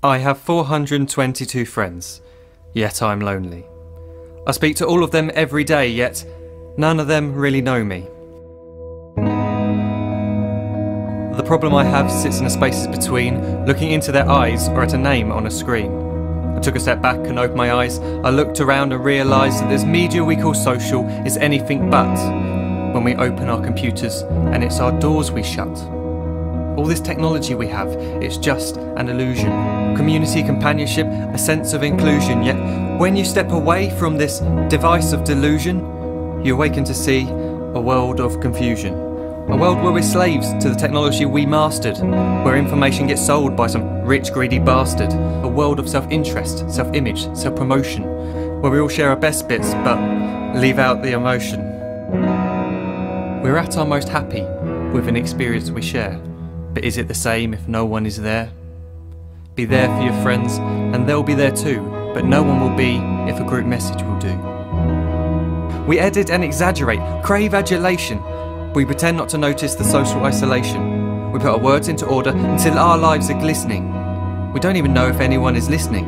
I have 422 friends, yet I'm lonely. I speak to all of them every day, yet none of them really know me. The problem I have sits in the spaces between looking into their eyes or at a name on a screen. I took a step back and opened my eyes. I looked around and realised that this media we call social is anything but when we open our computers and it's our doors we shut. All this technology we have, it's just an illusion. Community, companionship, a sense of inclusion. Yet when you step away from this device of delusion, you awaken to see a world of confusion. A world where we're slaves to the technology we mastered, where information gets sold by some rich, greedy bastard. A world of self-interest, self-image, self-promotion, where we all share our best bits but leave out the emotion. We're at our most happy with an experience we share. But is it the same if no one is there? Be there for your friends and they'll be there too, but no one will be if a group message will do. We edit and exaggerate, crave adulation. We pretend not to notice the social isolation. We put our words into order until our lives are glistening. We don't even know if anyone is listening.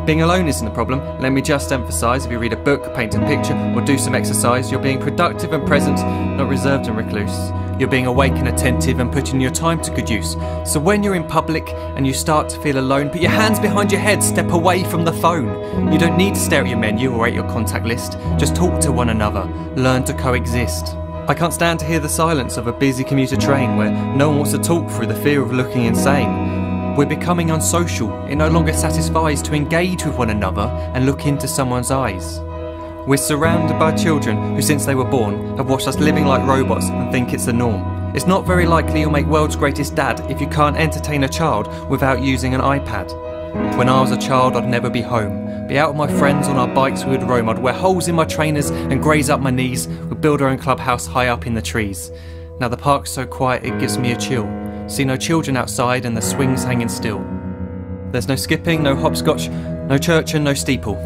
Being alone isn't the problem, let me just emphasise. If you read a book, paint a picture or do some exercise, you're being productive and present, not reserved and recluse. You're being awake and attentive and putting your time to good use. So when you're in public and you start to feel alone, put your hands behind your head, step away from the phone. You don't need to stare at your menu or at your contact list. Just talk to one another, learn to coexist. I can't stand to hear the silence of a busy commuter train where no one wants to talk through the fear of looking insane. We're becoming unsocial. It no longer satisfies to engage with one another and look into someone's eyes. We're surrounded by children who since they were born have watched us living like robots and think it's the norm. It's not very likely you'll make world's greatest dad if you can't entertain a child without using an iPad. When I was a child I'd never be home. Be out with my friends on our bikes we would roam. I'd wear holes in my trainers and graze up my knees. We'd build our own clubhouse high up in the trees. Now the park's so quiet it gives me a chill. See no children outside and the swings hanging still. There's no skipping, no hopscotch, no church and no steeple.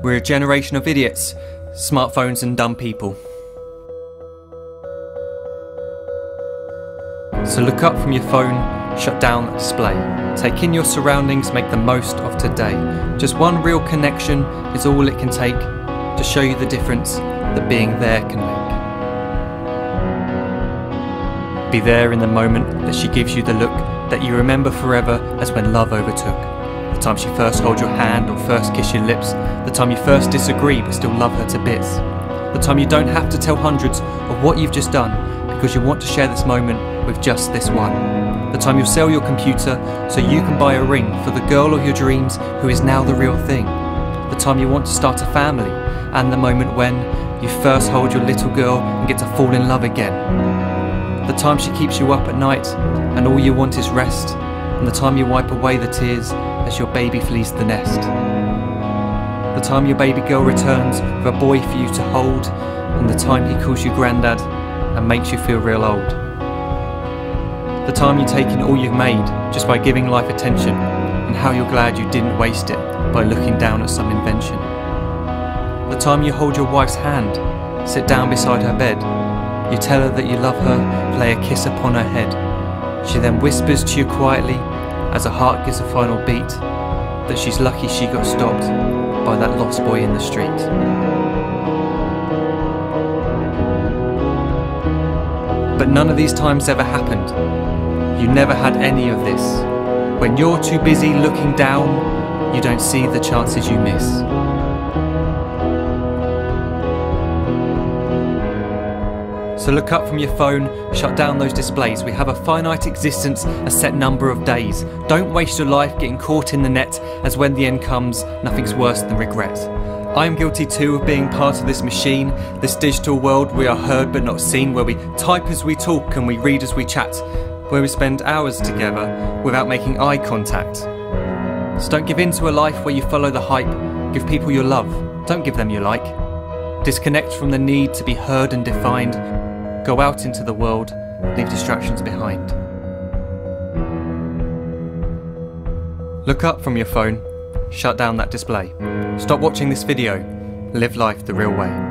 We're a generation of idiots, smartphones and dumb people. So look up from your phone, shut down the display. Take in your surroundings, make the most of today. Just one real connection is all it can take to show you the difference that being there can make. Be there in the moment that she gives you the look that you remember forever as when love overtook. The time she first holds your hand or first kiss your lips. The time you first disagree but still love her to bits. The time you don't have to tell hundreds of what you've just done because you want to share this moment with just this one. The time you'll sell your computer so you can buy a ring for the girl of your dreams who is now the real thing. The time you want to start a family and the moment when you first hold your little girl and get to fall in love again. The time she keeps you up at night and all you want is rest, and the time you wipe away the tears as your baby flees the nest. The time your baby girl returns with a boy for you to hold, and the time he calls you granddad and makes you feel real old. The time you take in all you've made just by giving life attention, and how you're glad you didn't waste it by looking down at some invention. The time you hold your wife's hand, sit down beside her bed, you tell her that you love her, lay a kiss upon her head. She then whispers to you quietly, as her heart gives a final beat, that she's lucky she got stopped by that lost boy in the street. But none of these times ever happened. You never had any of this. When you're too busy looking down, you don't see the chances you miss. So look up from your phone, shut down those displays. We have a finite existence, a set number of days. Don't waste your life getting caught in the net, as when the end comes, nothing's worse than regret. I am guilty too of being part of this machine, this digital world we are heard but not seen, where we type as we talk and we read as we chat, where we spend hours together without making eye contact. So don't give in to a life where you follow the hype. Give people your love, don't give them your like. Disconnect from the need to be heard and defined. Go out into the world, leave distractions behind. Look up from your phone, shut down that display. Stop watching this video, live life the real way.